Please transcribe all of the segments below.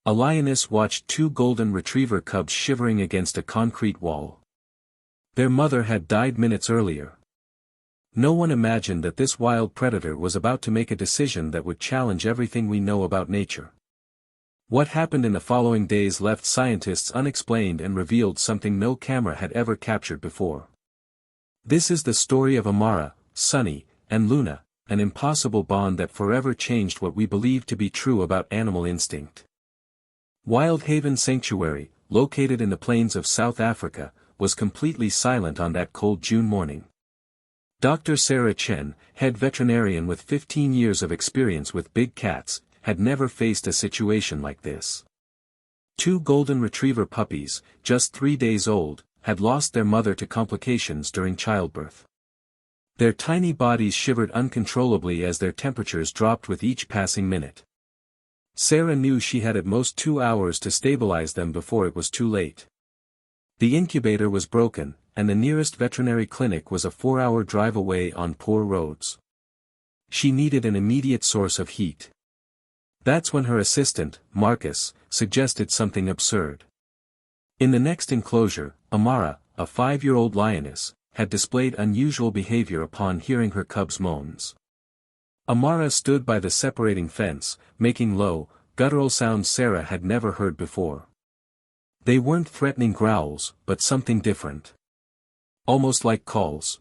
A lioness watched two golden retriever cubs shivering against a concrete wall. Their mother had died minutes earlier. No one imagined that this wild predator was about to make a decision that would challenge everything we know about nature. What happened in the following days left scientists unexplained and revealed something no camera had ever captured before. This is the story of Amara, Sunny, and Luna, an impossible bond that forever changed what we believed to be true about animal instinct. Wild Haven Sanctuary, located in the plains of South Africa, was completely silent on that cold June morning. Dr. Sarah Chen, head veterinarian with 15 years of experience with big cats, had never faced a situation like this. Two golden retriever puppies, just 3 days old, had lost their mother to complications during childbirth. Their tiny bodies shivered uncontrollably as their temperatures dropped with each passing minute. Sarah knew she had at most 2 hours to stabilize them before it was too late. The incubator was broken, and the nearest veterinary clinic was a 4-hour drive away on poor roads. She needed an immediate source of heat. That's when her assistant, Marcus, suggested something absurd. In the next enclosure, Amara, a 5-year-old lioness, had displayed unusual behavior upon hearing her cubs' moans. Amara stood by the separating fence, making low, guttural sounds Sarah had never heard before. They weren't threatening growls, but something different. Almost like calls.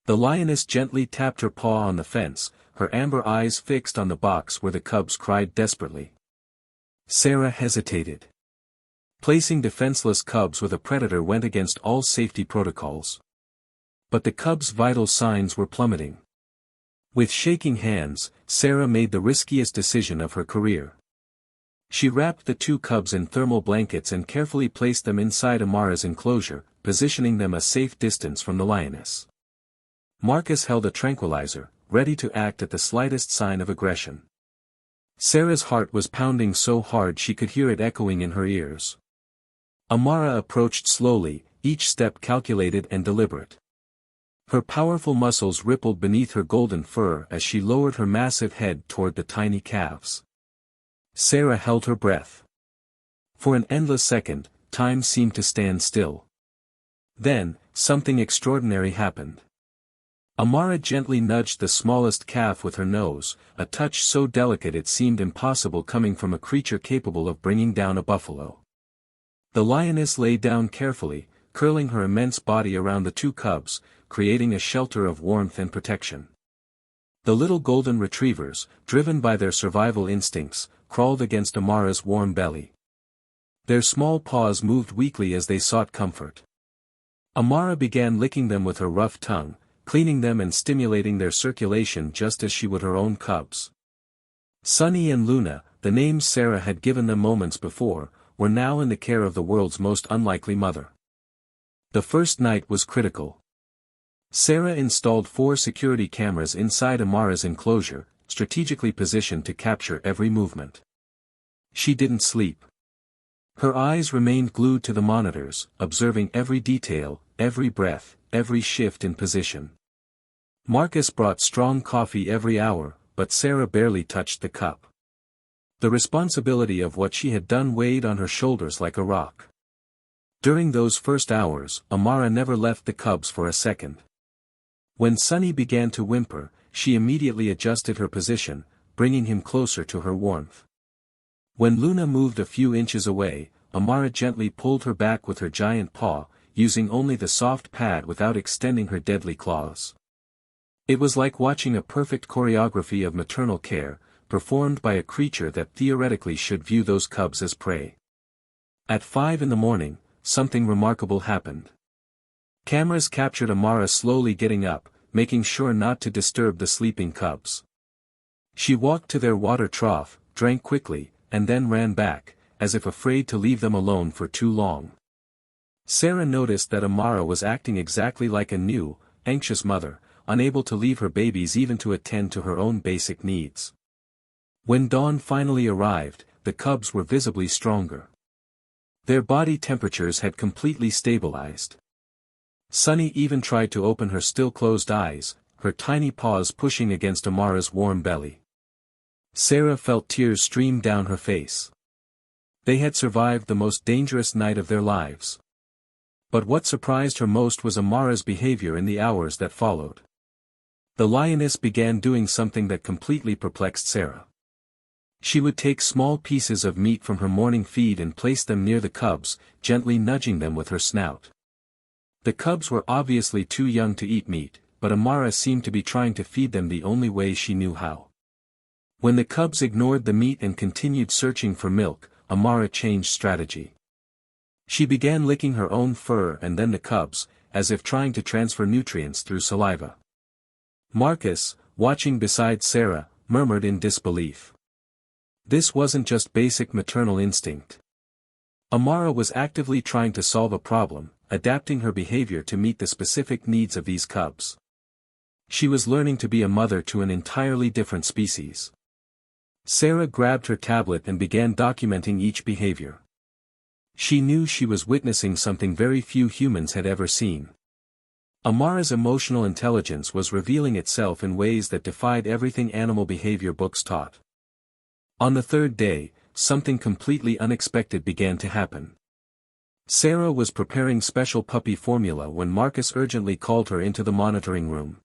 The lioness gently tapped her paw on the fence, her amber eyes fixed on the box where the cubs cried desperately. Sarah hesitated. Placing defenseless cubs with a predator went against all safety protocols. But the cubs' vital signs were plummeting. With shaking hands, Sarah made the riskiest decision of her career. She wrapped the two cubs in thermal blankets and carefully placed them inside Amara's enclosure, positioning them a safe distance from the lioness. Marcus held a tranquilizer, ready to act at the slightest sign of aggression. Sarah's heart was pounding so hard she could hear it echoing in her ears. Amara approached slowly, each step calculated and deliberate. Her powerful muscles rippled beneath her golden fur as she lowered her massive head toward the tiny calves. Sarah held her breath. For an endless second, time seemed to stand still. Then, something extraordinary happened. Amara gently nudged the smallest calf with her nose, a touch so delicate it seemed impossible coming from a creature capable of bringing down a buffalo. The lioness lay down carefully, curling her immense body around the two cubs, creating a shelter of warmth and protection. The little golden retrievers, driven by their survival instincts, crawled against Amara's warm belly. Their small paws moved weakly as they sought comfort. Amara began licking them with her rough tongue, cleaning them and stimulating their circulation just as she would her own cubs. Sunny and Luna, the names Sarah had given them moments before, were now in the care of the world's most unlikely mother. The first night was critical. Sarah installed 4 security cameras inside Amara's enclosure, strategically positioned to capture every movement. She didn't sleep. Her eyes remained glued to the monitors, observing every detail, every breath, every shift in position. Marcus brought strong coffee every hour, but Sarah barely touched the cup. The responsibility of what she had done weighed on her shoulders like a rock. During those first hours, Amara never left the cubs for a second. When Sunny began to whimper, she immediately adjusted her position, bringing him closer to her warmth. When Luna moved a few inches away, Amara gently pulled her back with her giant paw, using only the soft pad without extending her deadly claws. It was like watching a perfect choreography of maternal care, performed by a creature that theoretically should view those cubs as prey. At 5 in the morning, something remarkable happened. Cameras captured Amara slowly getting up, making sure not to disturb the sleeping cubs. She walked to their water trough, drank quickly, and then ran back, as if afraid to leave them alone for too long. Sarah noticed that Amara was acting exactly like a new, anxious mother, unable to leave her babies even to attend to her own basic needs. When dawn finally arrived, the cubs were visibly stronger. Their body temperatures had completely stabilized. Sunny even tried to open her still closed eyes, her tiny paws pushing against Amara's warm belly. Sarah felt tears stream down her face. They had survived the most dangerous night of their lives. But what surprised her most was Amara's behavior in the hours that followed. The lioness began doing something that completely perplexed Sarah. She would take small pieces of meat from her morning feed and place them near the cubs, gently nudging them with her snout. The cubs were obviously too young to eat meat, but Amara seemed to be trying to feed them the only way she knew how. When the cubs ignored the meat and continued searching for milk, Amara changed strategy. She began licking her own fur and then the cubs, as if trying to transfer nutrients through saliva. Marcus, watching beside Sarah, murmured in disbelief. This wasn't just basic maternal instinct. Amara was actively trying to solve a problem, adapting her behavior to meet the specific needs of these cubs. She was learning to be a mother to an entirely different species. Sarah grabbed her tablet and began documenting each behavior. She knew she was witnessing something very few humans had ever seen. Amara's emotional intelligence was revealing itself in ways that defied everything animal behavior books taught. On the third day, something completely unexpected began to happen. Sarah was preparing special puppy formula when Marcus urgently called her into the monitoring room.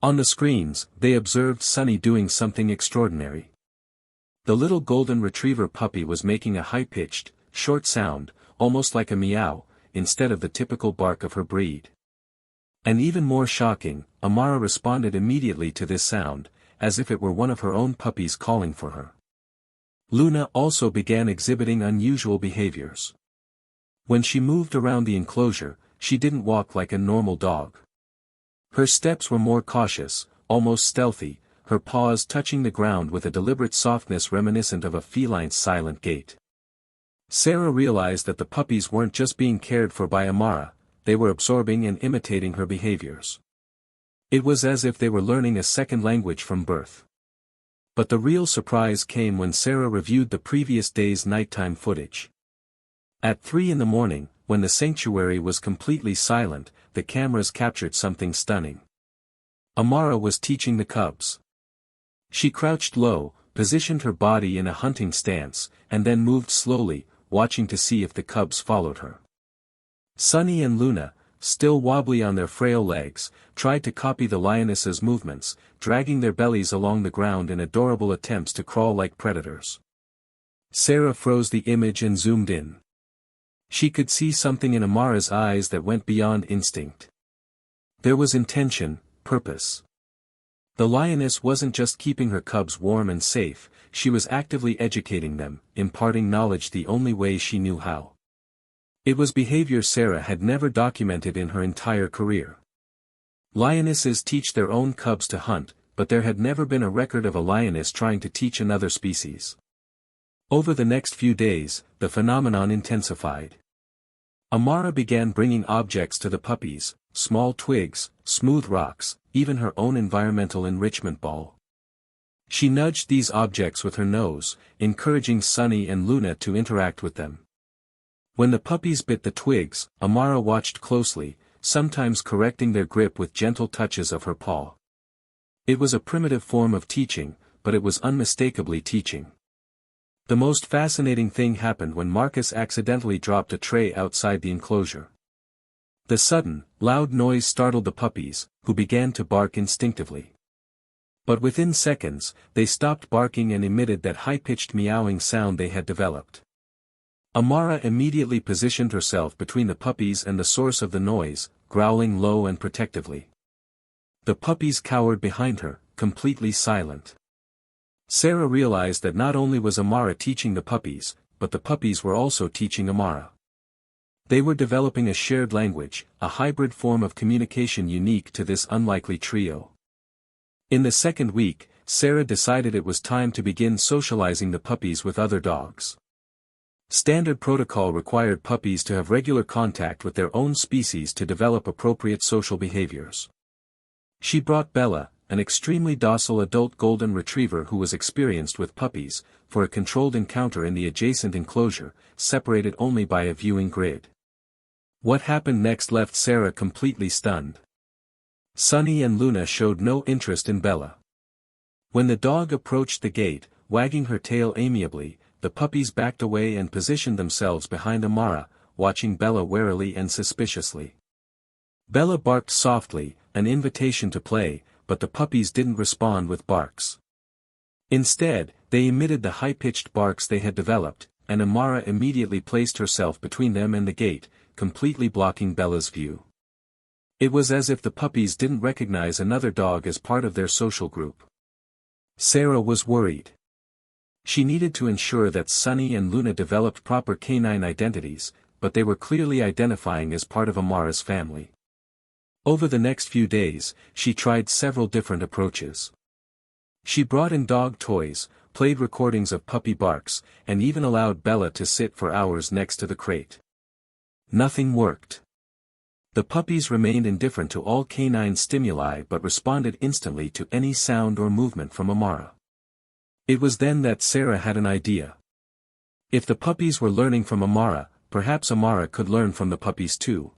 On the screens, they observed Sunny doing something extraordinary. The little golden retriever puppy was making a high-pitched, short sound, almost like a meow, instead of the typical bark of her breed. And even more shocking, Amara responded immediately to this sound, as if it were one of her own puppies calling for her. Luna also began exhibiting unusual behaviors. When she moved around the enclosure, she didn't walk like a normal dog. Her steps were more cautious, almost stealthy, her paws touching the ground with a deliberate softness reminiscent of a feline's silent gait. Sarah realized that the puppies weren't just being cared for by Amara, they were absorbing and imitating her behaviors. It was as if they were learning a second language from birth. But the real surprise came when Sarah reviewed the previous day's nighttime footage. At 3 a.m, when the sanctuary was completely silent, the cameras captured something stunning. Amara was teaching the cubs. She crouched low, positioned her body in a hunting stance, and then moved slowly, watching to see if the cubs followed her. Sunny and Luna, still wobbly on their frail legs, tried to copy the lioness's movements, dragging their bellies along the ground in adorable attempts to crawl like predators. Sarah froze the image and zoomed in. She could see something in Amara's eyes that went beyond instinct. There was intention, purpose. The lioness wasn't just keeping her cubs warm and safe, she was actively educating them, imparting knowledge the only way she knew how. It was behavior Sarah had never documented in her entire career. Lionesses teach their own cubs to hunt, but there had never been a record of a lioness trying to teach another species. Over the next few days, the phenomenon intensified. Amara began bringing objects to the puppies, small twigs, smooth rocks, even her own environmental enrichment ball. She nudged these objects with her nose, encouraging Sunny and Luna to interact with them. When the puppies bit the twigs, Amara watched closely, sometimes correcting their grip with gentle touches of her paw. It was a primitive form of teaching, but it was unmistakably teaching. The most fascinating thing happened when Marcus accidentally dropped a tray outside the enclosure. The sudden, loud noise startled the puppies, who began to bark instinctively. But within seconds, they stopped barking and emitted that high-pitched meowing sound they had developed. Amara immediately positioned herself between the puppies and the source of the noise, growling low and protectively. The puppies cowered behind her, completely silent. Sarah realized that not only was Amara teaching the puppies, but the puppies were also teaching Amara. They were developing a shared language, a hybrid form of communication unique to this unlikely trio. In the second week, Sarah decided it was time to begin socializing the puppies with other dogs. Standard protocol required puppies to have regular contact with their own species to develop appropriate social behaviors. She brought Bella, an extremely docile adult golden retriever who was experienced with puppies, for a controlled encounter in the adjacent enclosure, separated only by a viewing grid. What happened next left Sarah completely stunned. Sunny and Luna showed no interest in Bella. When the dog approached the gate, wagging her tail amiably, the puppies backed away and positioned themselves behind Amara, watching Bella warily and suspiciously. Bella barked softly, an invitation to play, but the puppies didn't respond with barks. Instead, they emitted the high-pitched barks they had developed, and Amara immediately placed herself between them and the gate, completely blocking Bella's view. It was as if the puppies didn't recognize another dog as part of their social group. Sarah was worried. She needed to ensure that Sunny and Luna developed proper canine identities, but they were clearly identifying as part of Amara's family. Over the next few days, she tried several different approaches. She brought in dog toys, played recordings of puppy barks, and even allowed Bella to sit for hours next to the crate. Nothing worked. The puppies remained indifferent to all canine stimuli but responded instantly to any sound or movement from Amara. It was then that Sarah had an idea. If the puppies were learning from Amara, perhaps Amara could learn from the puppies too.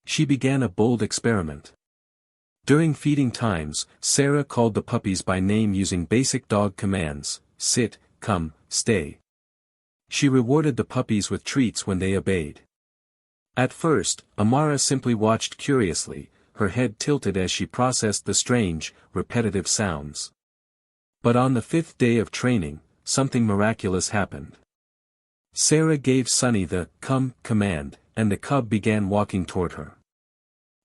She began a bold experiment. During feeding times, Sarah called the puppies by name using basic dog commands: sit, come, stay. She rewarded the puppies with treats when they obeyed. At first, Amara simply watched curiously, her head tilted as she processed the strange, repetitive sounds. But on the 5th day of training, something miraculous happened. Sarah gave Sunny the come command, and the cub began walking toward her.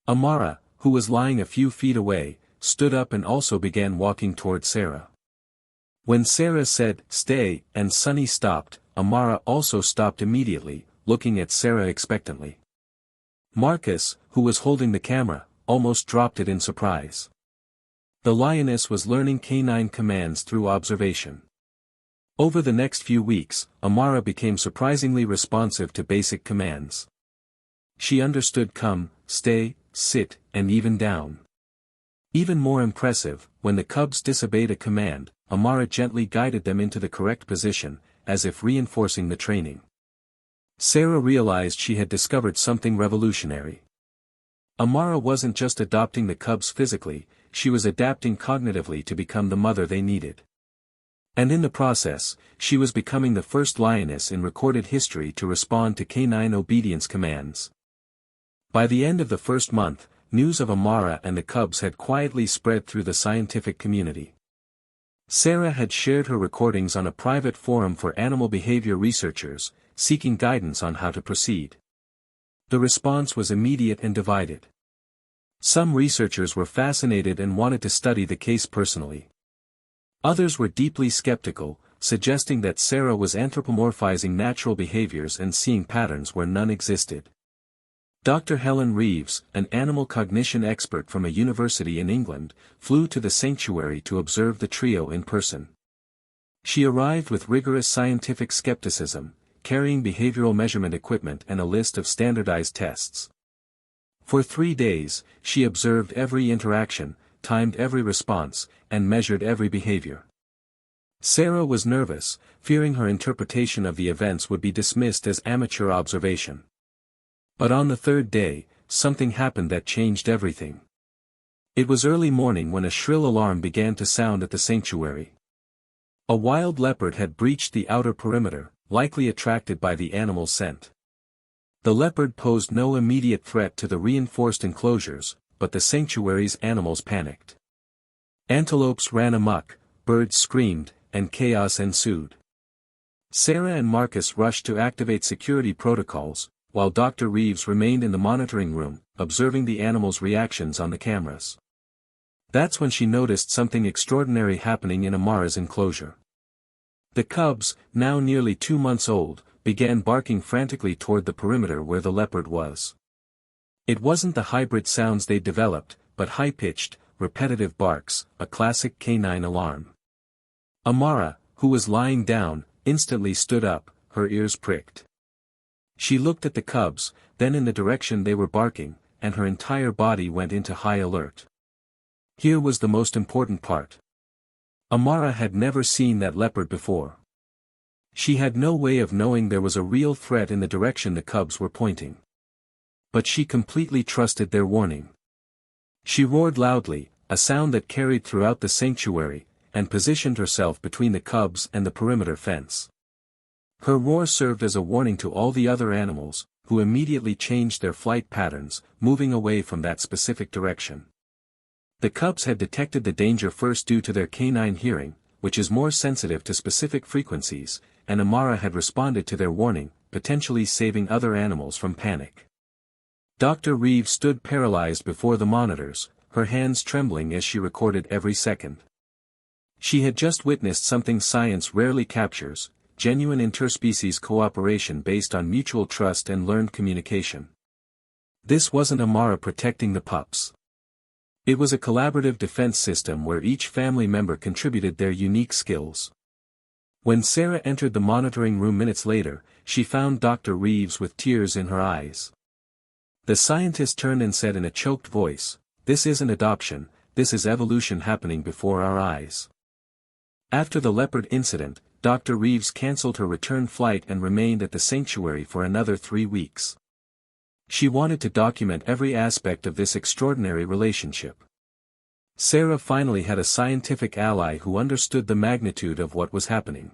Amara, who was lying a few feet away, stood up and also began walking toward Sarah. When Sarah said, stay, and Sunny stopped, Amara also stopped immediately, looking at Sarah expectantly. Marcus, who was holding the camera, almost dropped it in surprise. The Lioness was learning canine commands through observation. Over the next few weeks, Amara became surprisingly responsive to basic commands. She understood come, stay, sit, and even down. Even more impressive, when the cubs disobeyed a command, Amara gently guided them into the correct position, as if reinforcing the training. Sarah realized she had discovered something revolutionary. Amara wasn't just adopting the cubs physically, she was adapting cognitively to become the mother they needed. And in the process, she was becoming the first lioness in recorded history to respond to canine obedience commands. By the end of the first month, news of Amara and the cubs had quietly spread through the scientific community. Sarah had shared her recordings on a private forum for animal behavior researchers, seeking guidance on how to proceed. The response was immediate and divided. Some researchers were fascinated and wanted to study the case personally. Others were deeply skeptical, suggesting that Sarah was anthropomorphizing natural behaviors and seeing patterns where none existed. Dr. Helen Reeves, an animal cognition expert from a university in England, flew to the sanctuary to observe the trio in person. She arrived with rigorous scientific skepticism, carrying behavioral measurement equipment and a list of standardized tests. For 3 days, she observed every interaction, timed every response, and measured every behavior. Sarah was nervous, fearing her interpretation of the events would be dismissed as amateur observation. But on the 3rd day, something happened that changed everything. It was early morning when a shrill alarm began to sound at the sanctuary. A wild leopard had breached the outer perimeter, likely attracted by the animal's scent. The leopard posed no immediate threat to the reinforced enclosures, but the sanctuary's animals panicked. Antelopes ran amok, birds screamed, and chaos ensued. Sarah and Marcus rushed to activate security protocols, while Dr. Reeves remained in the monitoring room, observing the animals' reactions on the cameras. That's when she noticed something extraordinary happening in Amara's enclosure. The cubs, now nearly 2 months old, began barking frantically toward the perimeter where the leopard was. It wasn't the hybrid sounds they'd developed, but high-pitched, repetitive barks, a classic canine alarm. Amara, who was lying down, instantly stood up, her ears pricked. She looked at the cubs, then in the direction they were barking, and her entire body went into high alert. Here was the most important part. Amara had never seen that leopard before. She had no way of knowing there was a real threat in the direction the cubs were pointing. But she completely trusted their warning. She roared loudly, a sound that carried throughout the sanctuary, and positioned herself between the cubs and the perimeter fence. Her roar served as a warning to all the other animals, who immediately changed their flight patterns, moving away from that specific direction. The cubs had detected the danger first due to their canine hearing, which is more sensitive to specific frequencies, and Amara had responded to their warning, potentially saving other animals from panic. Dr. Reeves stood paralyzed before the monitors, her hands trembling as she recorded every second. She had just witnessed something science rarely captures: genuine interspecies cooperation based on mutual trust and learned communication. This wasn't Amara protecting the pups. It was a collaborative defense system where each family member contributed their unique skills. When Sarah entered the monitoring room minutes later, she found Dr. Reeves with tears in her eyes. The scientist turned and said in a choked voice, "This isn't adoption, this is evolution happening before our eyes." After the leopard incident, Dr. Reeves cancelled her return flight and remained at the sanctuary for another 3 weeks. She wanted to document every aspect of this extraordinary relationship. Sarah finally had a scientific ally who understood the magnitude of what was happening.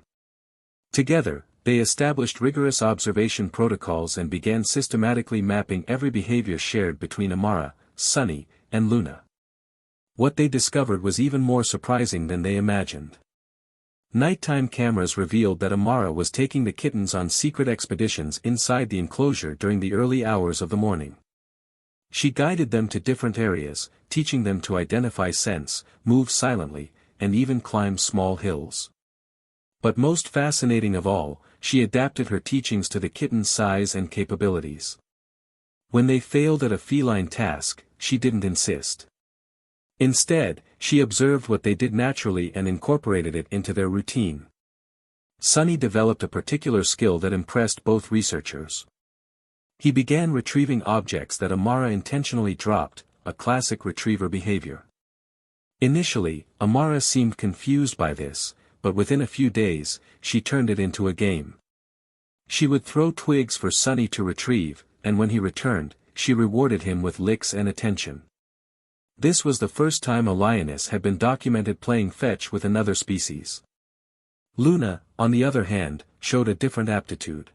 Together, they established rigorous observation protocols and began systematically mapping every behavior shared between Amara, Sunny, and Luna. What they discovered was even more surprising than they imagined. Nighttime cameras revealed that Amara was taking the kittens on secret expeditions inside the enclosure during the early hours of the morning. She guided them to different areas, teaching them to identify scents, move silently, and even climb small hills. But most fascinating of all, she adapted her teachings to the kittens' size and capabilities. When they failed at a feline task, she didn't insist. Instead, she observed what they did naturally and incorporated it into their routine. Sunny developed a particular skill that impressed both researchers. He began retrieving objects that Amara intentionally dropped, a classic retriever behavior. Initially, Amara seemed confused by this, but within a few days, she turned it into a game. She would throw twigs for Sunny to retrieve, and when he returned, she rewarded him with licks and attention. This was the first time a lioness had been documented playing fetch with another species. Luna, on the other hand, showed a different aptitude.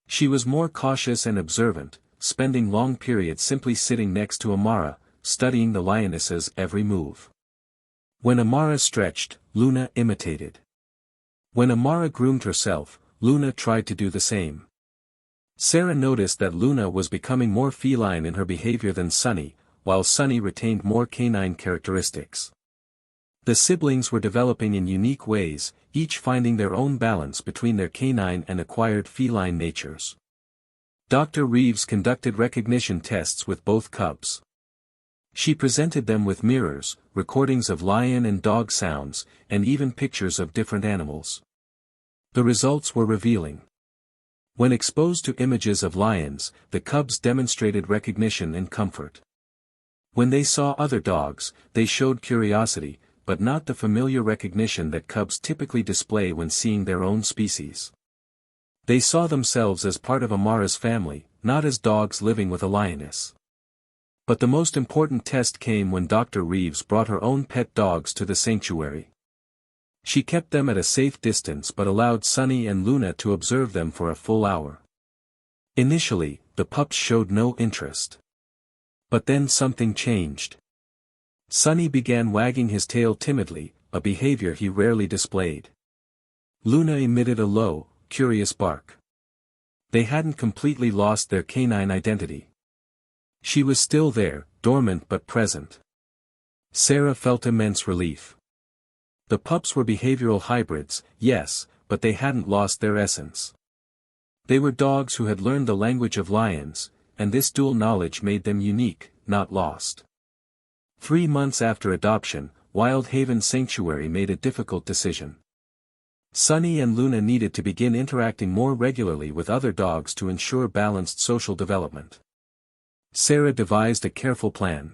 She was more cautious and observant, spending long periods simply sitting next to Amara, studying the lioness's every move. When Amara stretched, Luna imitated. When Amara groomed herself, Luna tried to do the same. Sarah noticed that Luna was becoming more feline in her behavior than Sunny, while Sunny retained more canine characteristics. The siblings were developing in unique ways, each finding their own balance between their canine and acquired feline natures. Dr. Reeves conducted recognition tests with both cubs. She presented them with mirrors, recordings of lion and dog sounds, and even pictures of different animals. The results were revealing. When exposed to images of lions, the cubs demonstrated recognition and comfort. When they saw other dogs, they showed curiosity, but not the familiar recognition that cubs typically display when seeing their own species. They saw themselves as part of Amara's family, not as dogs living with a lioness. But the most important test came when Dr. Reeves brought her own pet dogs to the sanctuary. She kept them at a safe distance but allowed Sunny and Luna to observe them for a full hour. Initially, the pups showed no interest. But then something changed. Sunny began wagging his tail timidly, a behavior he rarely displayed. Luna emitted a low, curious bark. They hadn't completely lost their canine identity. She was still there, dormant but present. Sarah felt immense relief. The pups were behavioral hybrids, yes, but they hadn't lost their essence. They were dogs who had learned the language of lions, and this dual knowledge made them unique, not lost. 3 months after adoption, Wild Haven Sanctuary made a difficult decision. Sunny and Luna needed to begin interacting more regularly with other dogs to ensure balanced social development. Sarah devised a careful plan.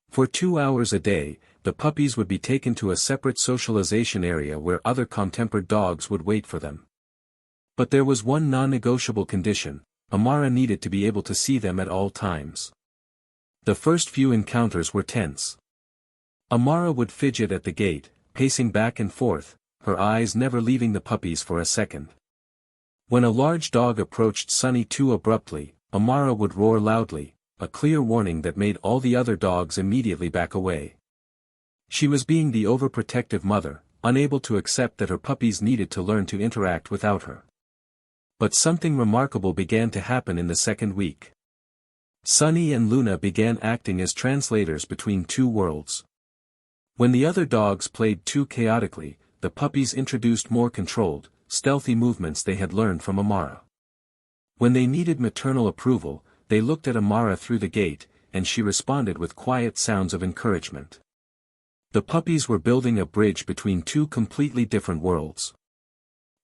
For 2 hours a day, the puppies would be taken to a separate socialization area where other calm-tempered dogs would wait for them. But there was one non-negotiable condition: Amara needed to be able to see them at all times. The first few encounters were tense. Amara would fidget at the gate, pacing back and forth, her eyes never leaving the puppies for a second. When a large dog approached Sunny too abruptly, Amara would roar loudly, a clear warning that made all the other dogs immediately back away. She was being the overprotective mother, unable to accept that her puppies needed to learn to interact without her. But something remarkable began to happen in the second week. Sunny and Luna began acting as translators between two worlds. When the other dogs played too chaotically, the puppies introduced more controlled, stealthy movements they had learned from Amara. When they needed maternal approval, they looked at Amara through the gate, and she responded with quiet sounds of encouragement. The puppies were building a bridge between two completely different worlds.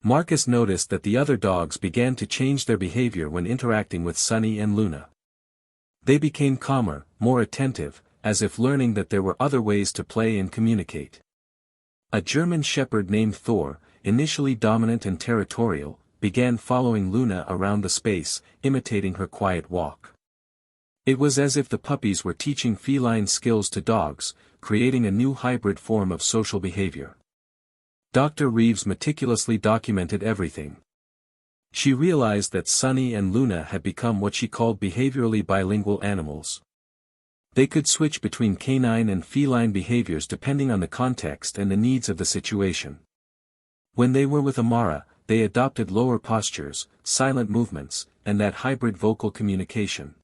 Marcus noticed that the other dogs began to change their behavior when interacting with Sunny and Luna. They became calmer, more attentive, as if learning that there were other ways to play and communicate. A German shepherd named Thor, initially dominant and territorial, began following Luna around the space, imitating her quiet walk. It was as if the puppies were teaching feline skills to dogs, creating a new hybrid form of social behavior. Dr. Reeves meticulously documented everything. She realized that Sunny and Luna had become what she called behaviorally bilingual animals. They could switch between canine and feline behaviors depending on the context and the needs of the situation. When they were with Amara, they adopted lower postures, silent movements, and that hybrid vocal communication.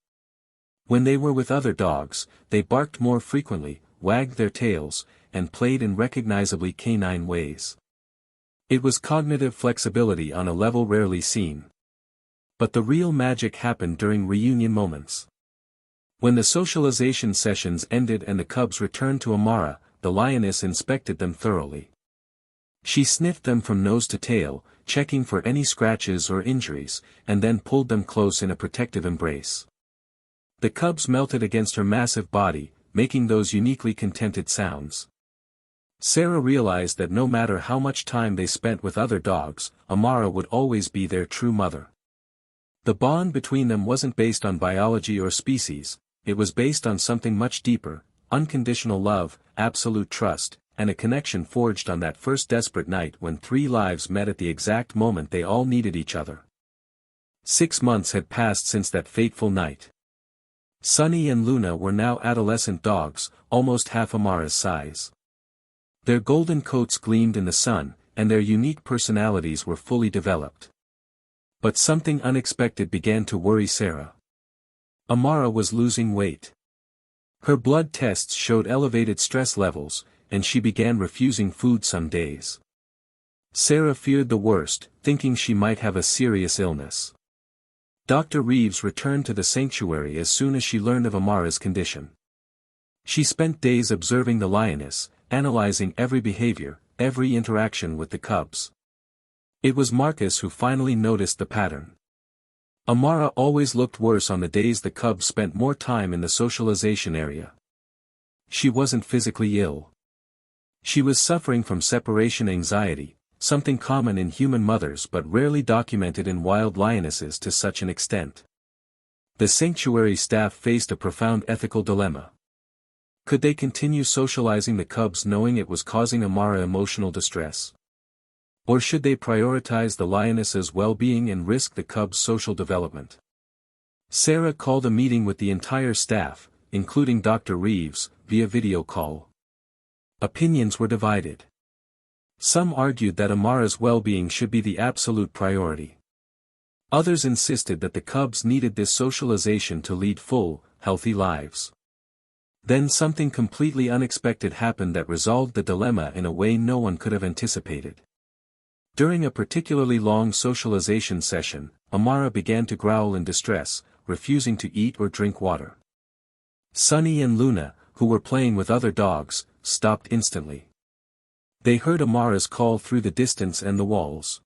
When they were with other dogs, they barked more frequently, wagged their tails, and played in recognizably canine ways. It was cognitive flexibility on a level rarely seen. But the real magic happened during reunion moments. When the socialization sessions ended and the cubs returned to Amara, the lioness inspected them thoroughly. She sniffed them from nose to tail, checking for any scratches or injuries, and then pulled them close in a protective embrace. The cubs melted against her massive body, making those uniquely contented sounds. Sarah realized that no matter how much time they spent with other dogs, Amara would always be their true mother. The bond between them wasn't based on biology or species, it was based on something much deeper, unconditional love, absolute trust, and a connection forged on that first desperate night when three lives met at the exact moment they all needed each other. 6 months had passed since that fateful night. Sunny and Luna were now adolescent dogs, almost half Amara's size. Their golden coats gleamed in the sun, and their unique personalities were fully developed. But something unexpected began to worry Sarah. Amara was losing weight. Her blood tests showed elevated stress levels, and she began refusing food some days. Sarah feared the worst, thinking she might have a serious illness. Dr. Reeves returned to the sanctuary as soon as she learned of Amara's condition. She spent days observing the lioness, analyzing every behavior, every interaction with the cubs. It was Marcus who finally noticed the pattern. Amara always looked worse on the days the cubs spent more time in the socialization area. She wasn't physically ill. She was suffering from separation anxiety, something common in human mothers but rarely documented in wild lionesses to such an extent. The sanctuary staff faced a profound ethical dilemma. Could they continue socializing the cubs knowing it was causing Amara emotional distress? Or should they prioritize the lioness's well-being and risk the cubs' social development? Sarah called a meeting with the entire staff, including Dr. Reeves, via video call. Opinions were divided. Some argued that Amara's well-being should be the absolute priority. Others insisted that the cubs needed this socialization to lead full, healthy lives. Then something completely unexpected happened that resolved the dilemma in a way no one could have anticipated. During a particularly long socialization session, Amara began to growl in distress, refusing to eat or drink water. Sunny and Luna, who were playing with other dogs, stopped instantly. They heard Amara's call through the distance and the walls.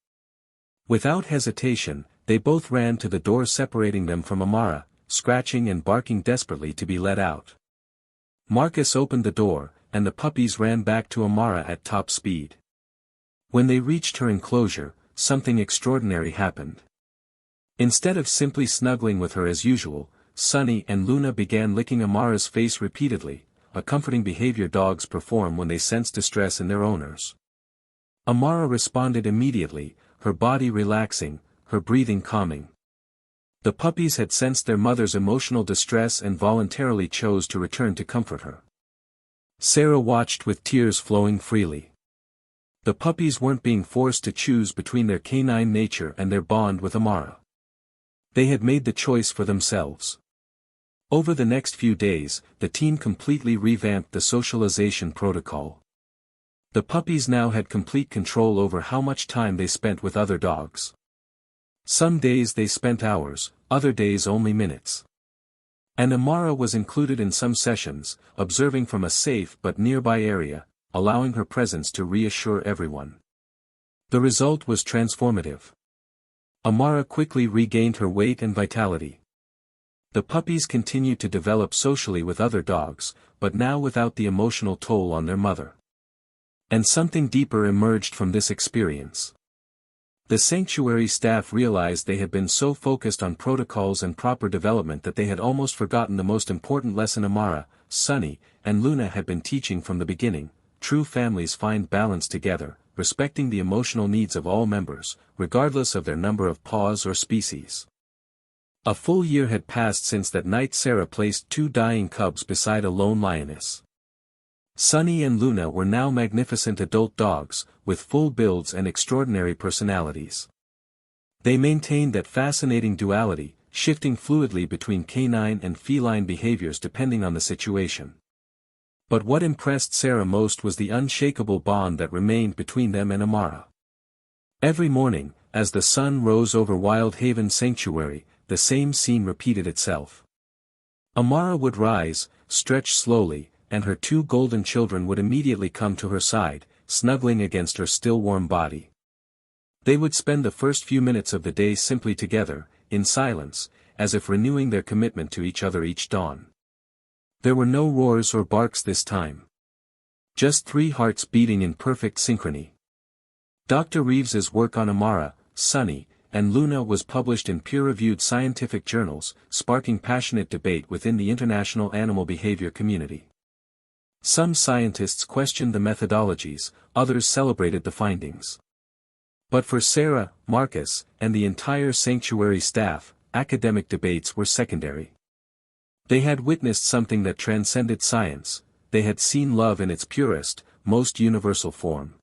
Without hesitation, they both ran to the door separating them from Amara, scratching and barking desperately to be let out. Marcus opened the door, and the puppies ran back to Amara at top speed. When they reached her enclosure, something extraordinary happened. Instead of simply snuggling with her as usual, Sunny and Luna began licking Amara's face repeatedly, a comforting behavior dogs perform when they sense distress in their owners. Amara responded immediately, her body relaxing, her breathing calming. The puppies had sensed their mother's emotional distress and voluntarily chose to return to comfort her. Sarah watched with tears flowing freely. The puppies weren't being forced to choose between their canine nature and their bond with Amara. They had made the choice for themselves. Over the next few days, the team completely revamped the socialization protocol. The puppies now had complete control over how much time they spent with other dogs. Some days they spent hours, other days only minutes. And Amara was included in some sessions, observing from a safe but nearby area, allowing her presence to reassure everyone. The result was transformative. Amara quickly regained her weight and vitality. The puppies continued to develop socially with other dogs, but now without the emotional toll on their mother. And something deeper emerged from this experience. The sanctuary staff realized they had been so focused on protocols and proper development that they had almost forgotten the most important lesson Amara, Sunny, and Luna had been teaching from the beginning: true families find balance together, respecting the emotional needs of all members, regardless of their number of paws or species. A full year had passed since that night Sarah placed 2 dying cubs beside a lone lioness. Sunny and Luna were now magnificent adult dogs, with full builds and extraordinary personalities. They maintained that fascinating duality, shifting fluidly between canine and feline behaviors depending on the situation. But what impressed Sarah most was the unshakable bond that remained between them and Amara. Every morning, as the sun rose over Wild Haven Sanctuary, the same scene repeated itself. Amara would rise, stretch slowly, and her 2 golden children would immediately come to her side, snuggling against her still warm body. They would spend the first few minutes of the day simply together, in silence, as if renewing their commitment to each other each dawn. There were no roars or barks this time. Just 3 hearts beating in perfect synchrony. Dr. Reeves's work on Amara, Sunny, and Luna was published in peer-reviewed scientific journals, sparking passionate debate within the international animal behavior community. Some scientists questioned the methodologies, others celebrated the findings. But for Sarah, Marcus, and the entire sanctuary staff, academic debates were secondary. They had witnessed something that transcended science. They had seen love in its purest, most universal form.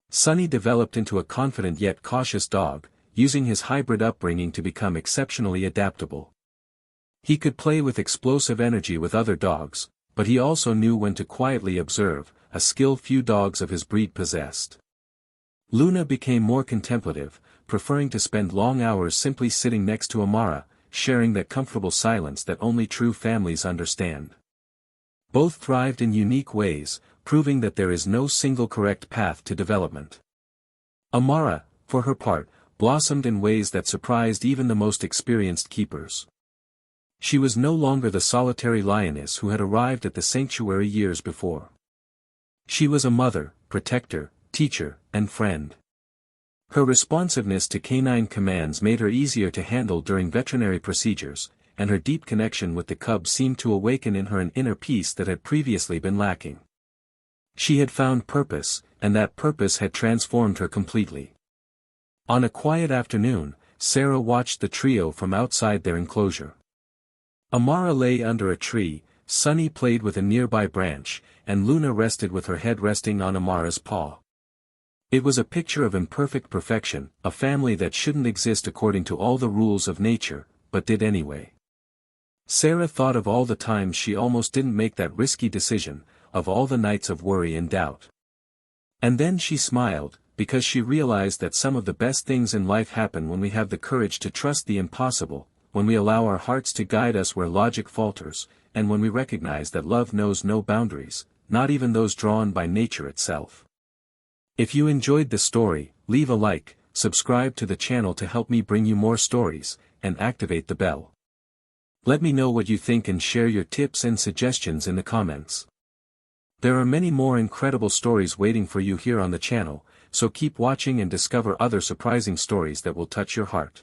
Sunny developed into a confident yet cautious dog, using his hybrid upbringing to become exceptionally adaptable. He could play with explosive energy with other dogs, but he also knew when to quietly observe, a skill few dogs of his breed possessed. Luna became more contemplative, preferring to spend long hours simply sitting next to Amara, sharing that comfortable silence that only true families understand. Both thrived in unique ways, proving that there is no single correct path to development. Amara, for her part, blossomed in ways that surprised even the most experienced keepers. She was no longer the solitary lioness who had arrived at the sanctuary years before. She was a mother, protector, teacher, and friend. Her responsiveness to canine commands made her easier to handle during veterinary procedures, and her deep connection with the cubs seemed to awaken in her an inner peace that had previously been lacking. She had found purpose, and that purpose had transformed her completely. On a quiet afternoon, Sarah watched the trio from outside their enclosure. Amara lay under a tree, Sunny played with a nearby branch, and Luna rested with her head resting on Amara's paw. It was a picture of imperfect perfection, a family that shouldn't exist according to all the rules of nature, but did anyway. Sarah thought of all the times she almost didn't make that risky decision, of all the nights of worry and doubt. And then she smiled, because she realized that some of the best things in life happen when we have the courage to trust the impossible, when we allow our hearts to guide us where logic falters, and when we recognize that love knows no boundaries, not even those drawn by nature itself. If you enjoyed the story, leave a like, subscribe to the channel to help me bring you more stories, and activate the bell. Let me know what you think and share your tips and suggestions in the comments. There are many more incredible stories waiting for you here on the channel, so keep watching and discover other surprising stories that will touch your heart.